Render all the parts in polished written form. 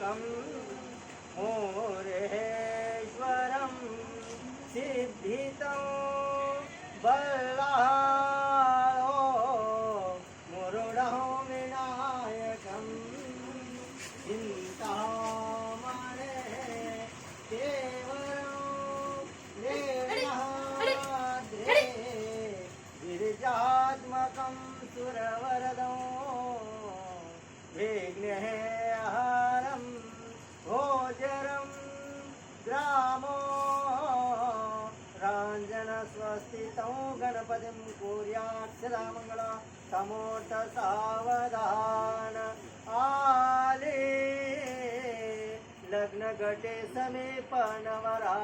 विनायकं मुरेश्वरं सिद्धितं बल्लाळो मुरुडं विनायकं चिन्तामणे केवलं देवाद्रे गिरिजात्मकं सुरवरदं विघ्नहरं भोजरं ग्रामो राञ्जनस्वस्थितं गणपतिं कुर्यात् सदा मङ्गलं समोट सावधान आले लग्न गटे समीपनवरा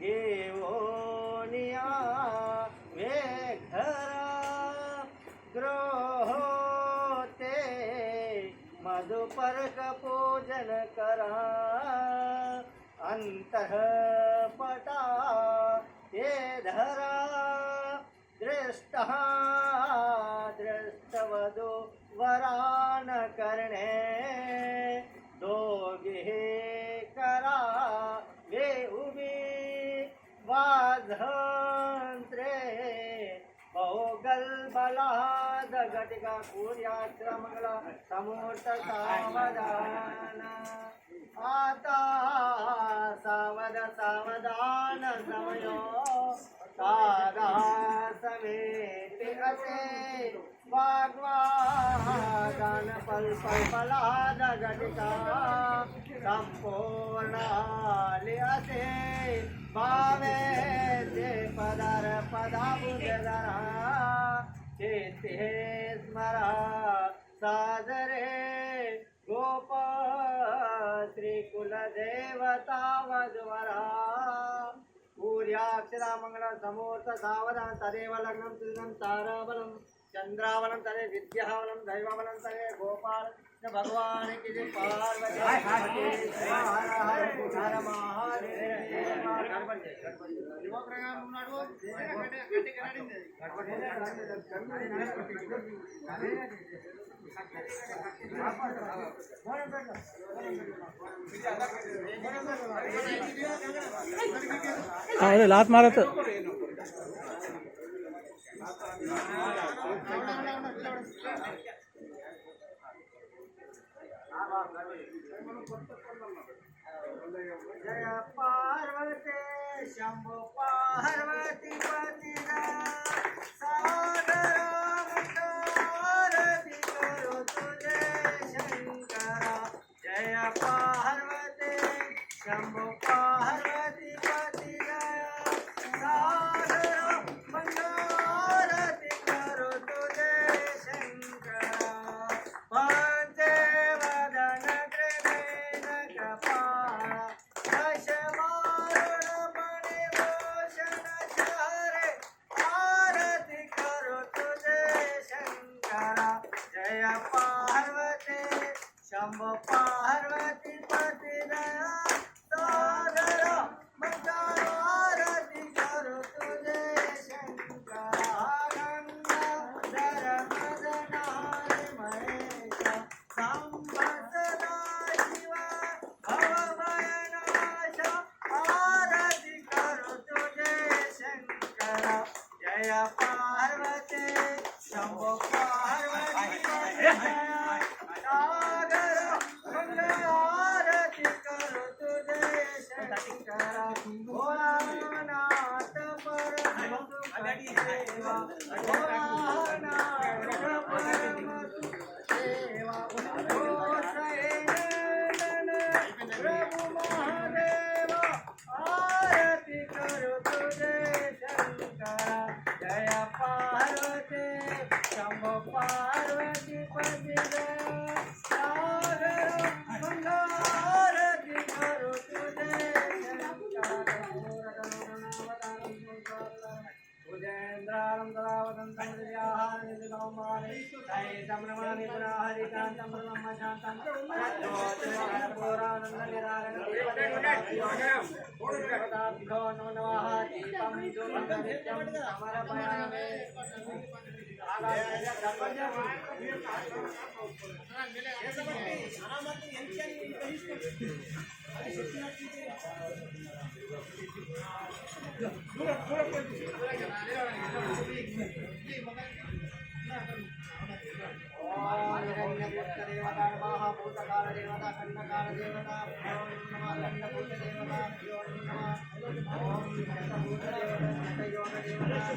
घेऊनिया वेघरा ग्रहोते मधुपर्क पूजन करा अंतःपटा ये धरा दृष्टवधू वरान करणे दोघे करा वे उभी वाझंत्रे बहुगल बलाद घटिका कुर्यात् मंगला समूर्त सावधान आता सावधान समयो साधा समेत असे वाग्वादान पलपलाद घटिका संपूर्णाली असे भावे ते पदार पदाबुधरा चेते स्मरा सादरे गोप श्री कुलदेवता वधवरा सूर्याक्षरा मंगल समूर्त सावधान तदेव लग्नं तुझं ताराबलं चंद्रावलं तदे विद्यावलं दैवावलं तदे गोपाल भगवान की जय पार्वती हर हर अरे लात मारत जय पार्वती शंभो पार्वती पति सागरारती करो तुझे शंकरा जय पार्वती शंभो पार्वती पति सागरारती करो तुझे शंकरा पंचे वदन कृष्ण कपाला दशमारुण मणिभूषण चारे आरती करो तुझे शंकरा जय पार्वती शंभो पार्वती पति दया सागर मंगलारती करो तुझे शंकरा गंगाधर मदनारि महेश संवत्सरा शिव भवभयनाश आरती करो तुझे शंकरा जय पार्वती शंभो पार्वती सागर मंगलारती करो तुझे शंकरा भोलानाथ परम सुख सेवा भोलानाथ परम सुख सेवा प्रभु महादेव आरती करो तुझे शंकरा जय पार्वती शंभो पार्वती पति सागर मंगलारती करो तुझे शंकरा भुजेन्द्रालं कलावदन्तं हरिकान्तं ब्रह्मशान्तं घोरानंद निरारण देवताभ्यो नमो नमः दीपं ज्योतिं नित्यं समर्पयामि देवता महाभूतकाल देवता खंडकाल देवता खंडभूत देवता ओम खंडभूत देवता खंडयोग देवता